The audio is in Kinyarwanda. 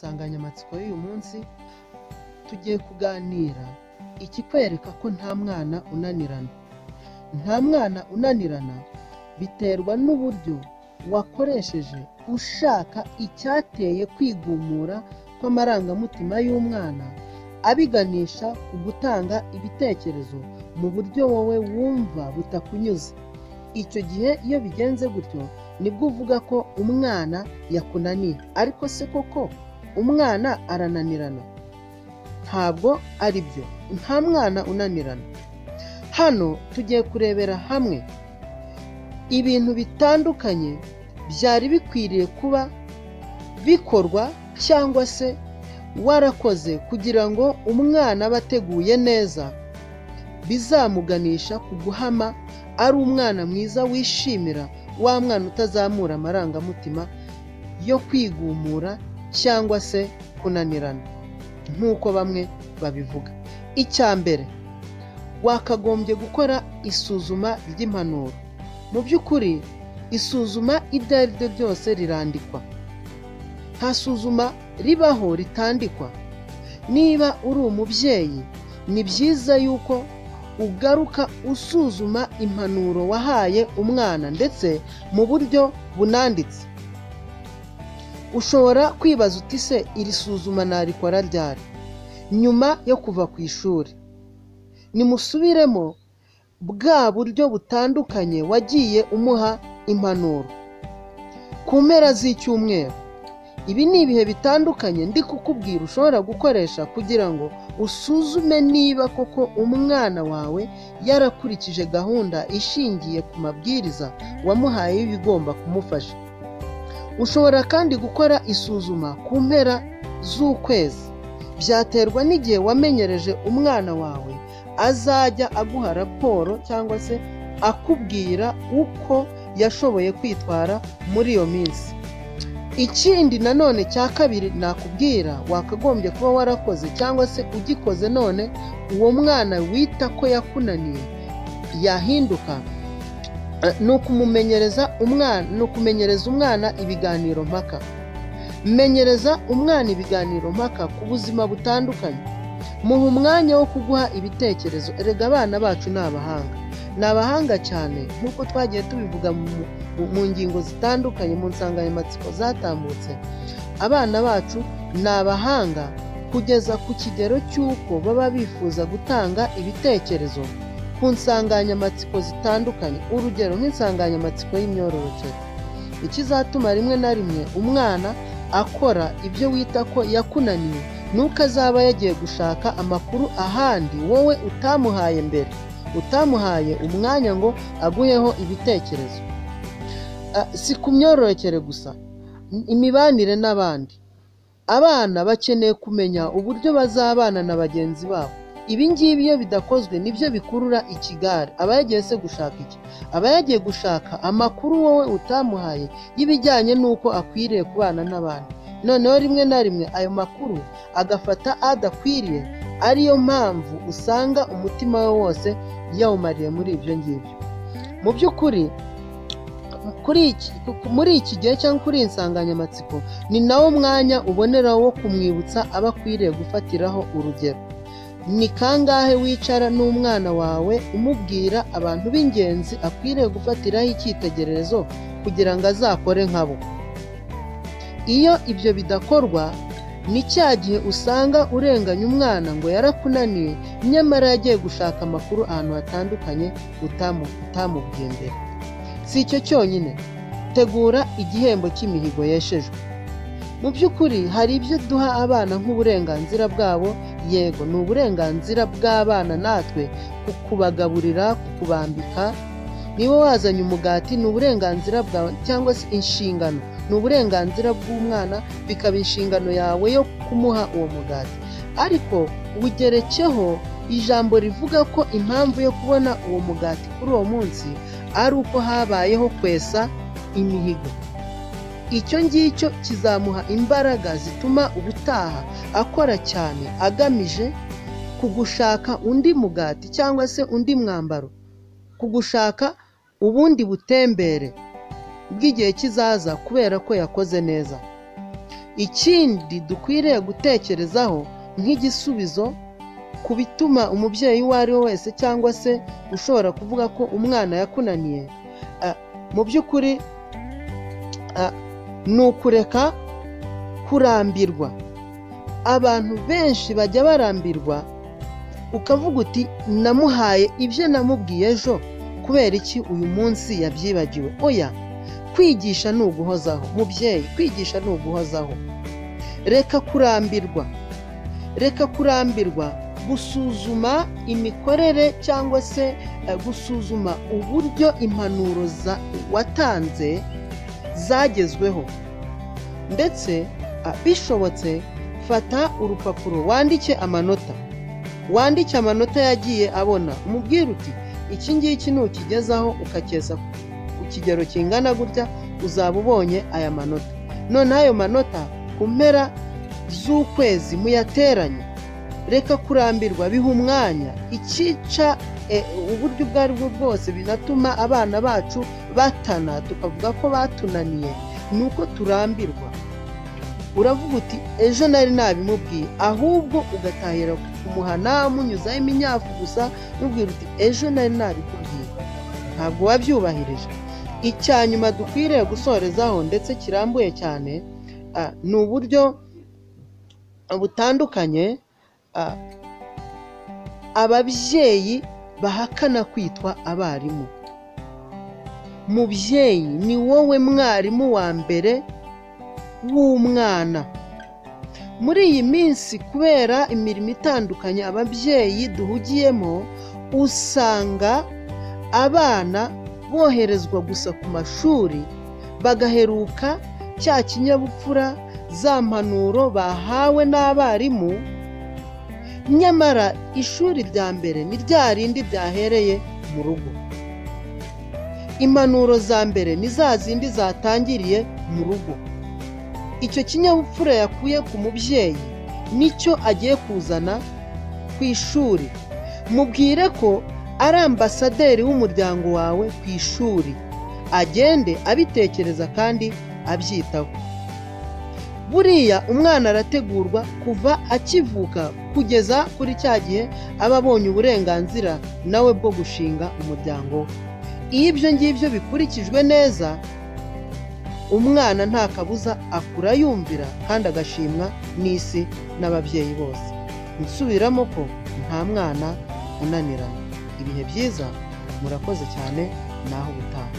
Insanganyamatsiko y'uyu munsi tugiye kuganira ikikwereka ko nta mwana unanirana. Nta mwana unanirana biterwa n'uburyo wakoresheje ushaka icyateye kwigumura kw'amarangamutima y'umwana, abiganisha ku gutanga ibitekerezo mu buryo wowe wumva butakunyuze. Icyo gihe iyo bigenze gutyo nibwo uvuga ko umwana yakunaniye. Ariko se koko umwana arananirana? Ntabwo ari byo. Nta mwana unanirana. Hano tugiye kurebera hamwe ibintu bitandukanye byari bikwiriye kuba bikorwa cyangwa se warakoze kugira ngo umwana aba ateguye neza, bizamuganisha ku guhama ari umwana mwiza wishimira, wa mwana utazamura amarangamutima yo kwigumura cyangwa se kunanirana nk'uko bamwe babivuga. Icya mbere, wakagombye gukora isuzuma ry'impanuro. Mu by'ukuri isuzuma iryo ari ryo ryose rirandikwa. Nta suzuma ribaho ritandikwa. Niba uri umubyeyi, ni byiza yuko ugaruka usuzuma impanuro wahaye umwana ndetse mu buryo bunanditse. Ushobora kwibaza uti se iri suzuma narikora ryari? Nyuma yo kuva ku ishuri. Nimusubiremo bwa buryo butandukanye wagiye umuha impanuro ku mpera z'icyumweru. Ibi ni ibihe bitandukanye ndi kukubwira ushobora gukoresha kugira ngo usuzume niba koko umwana wawe yarakurikije gahunda ishingiye ku mabwiriza wamuhaye y'ibigomba kumufasha. Ushobora kandi gukora isuzuma ku mpera z'ukwezi. Byaterwa n'igihe wamenyereje umwana wawe azajya aguha raporo cyangwa se akubwira uko yashoboye kwitwara muri iyo minsi. Ikindi nanone cya kabiri nakubwira wakagombye kuba warakoze cyangwa se ugikoze none uwo mwana wita ko yakunaniye yahinduka, ni ukumenyereza umwana ibiganiro mpaka. Menyereza umwana ibiganiro mpaka ku buzima butandukanye. Muha umwanya wo kuguha ibitekerezo. Erega abana bacu ni abahanga. Ni abahanga cyane nk'uko twagiye tubivuga mu ngingo zitandukanye mu nsanganyamatsiko zatambutse. Abana bacu ni abahanga kugeza ku kigero cy'uko baba bifuza gutanga ibitekerezo ku nsanganyamatsiko zitandukanye. Urugero nk'insanganyamatsiko y'imyororokere. Ikizatuma rimwe na rimwe umwana akora ibyo wita ko yakunaniye nuko azaba yagiye gushaka amakuru ahandi wowe utamuhaye mbere, utamuhaye umwanya ngo aguheho ibitekerezo. Si ku myororokere gusa, imibanire n'abandi. Abana bakeneye kumenya uburyo bazabana na bagenzi babo. Ibi ngibi iyo bidakozwe nibyo bikurura ikigare. Aba yagiye se gushaka iki? Aba yagiye gushaka amakuru wowe utamuhaye y'ibijyanye n'uko akwiriye kubana n'abandi. Noneho rimwe na rimwe ayo makuru agafata adakwiriye, ariyo mpamvu usanga umutima we wose yawumariye muri ibyo ngibyo. Mu by'ukuri muri iki gihe cyangwa kuri iyi nsanganyamatsiko ni nawo mwanya uboneraho wo kumwibutsa aba akwiriye gufatiraho urugero. Ni kangahe wicara n'umwana wawe umubwira abantu b'ingenzi akwiriye gufatiraho icyitegererezo kugira ngo azakore nkabo? Iyo ibyo bidakorwa ni cya gihe usanga urenganya umwana ngo yarakunaniye nyamara yagiye gushaka amakuru ahantu hatandukanye utamubwiye mbere. Si icyo cyonyine, tegura igihembo cy'imihigo yeshejwe. Mu by'ukuri hari ibyo duha abana nk'uburenganzira bwabo. Yego, ni uburenganzira bw'abana natwe kubagaburira, kubambika. Niba wazanye umugati ni uburenganzira bwawe cyangwa se inshingano. Ni uburenganzira bw'umwana, bikaba inshingano yawe yo kumuha uwo mugati. Ariko ugerekeho ijambo rivuga ko impamvu yo kubona uwo mugati kuri uwo munsi ari uko habayeho kwesa imihigo. Icyo ngicyo kizamuha imbaraga zituma ubutaha akora cyane agamije kugushaka undi mugati cyangwa se undi mwambaro, kugushaka ubundi butembere bw'igihe kizaza kubera ko yakoze neza. ikindi dukwiriye gutekerezaho nk'igisubizo ku bituma umubyeyi uwo ari we wese cyangwa se ushobora kuvuga ko umwana yakunaniye, mu by'ukuri ni ukureka kurambirwa. Abantu benshi bajya barambirwa, ukavuga uti namuhaye ibyo namubwiye ejo, kubera iki uyu munsi yabyibagiwe? Oya, kwigisha ni uguhozaho. Mubyeyi, kwigisha ni uguhozaho. Reka kurambirwa, gusuzuma imikorere cyangwa se gusuzuma uburyo impanuro watanze zagezweho, ndetse bishobotse fata urupapuro wandike amanota yagiye abona, umubwire uti iki ngiki nukigezaho ukakeza ku kigero kingana gutya uzaba ubonye aya manota. None ayo manota ku mpera z'ukwezi muyateranye. Reka kurambirwa, biha umwanya. Ikica uburyo ubwo ari bwo bwose binatuma abana bacu batana, tukavuga ko batunaniye, ni uko turambirwa. Uravuga uti ejo nari nabimubwiye, ahubwo ugatahira kumuhana umunyuzaho iminyafu gusa, mubwira uti ejo nari nabikubwiye, ntabwo wabyubahirije. Icya nyuma dukwiriye gusorezaho ndetse kirambuye cyane, ni uburyo butandukanye ababyeyi bahakana kwitwa abarimu. Mubyeyi, ni wowe mwarimu wa mbere w'umwana. Muri iyi minsi kubera imirimo itandukanye ababyeyi duhugiyemo, usanga abana boherezwa gusa ku mashuri bagaheruka cya kinyabupfura, za mpanuro bahawe n'abarimu, nyamara ishuri rya mbere ni rya rindi ryahereye mu rugo. Impanuro za mbere ni za zindi zatangiriye mu rugo. Icyo kinyabupfura yakuye ku mubyeyi nicyo agiye kuzana ku ishuri. Mubwire ko ari ambasaderi w'umuryango wawe ku ishuri, agende abitekereza kandi abyitaho. Buriya umwana arategurwa kuva akivuka kugeza kuri cya gihe aba abonye uburenganzira nawe bwo gushinga umuryango. Iyo ibyo ngibyo bikurikijwe neza, umwana nta kabuza akura yumvira kandi agashimwa n'isi n'ababyeyi bose. Nsubiramo ko nta mwana unanirana. Ibihe byiza, murakoze cyane, naho ubutaha.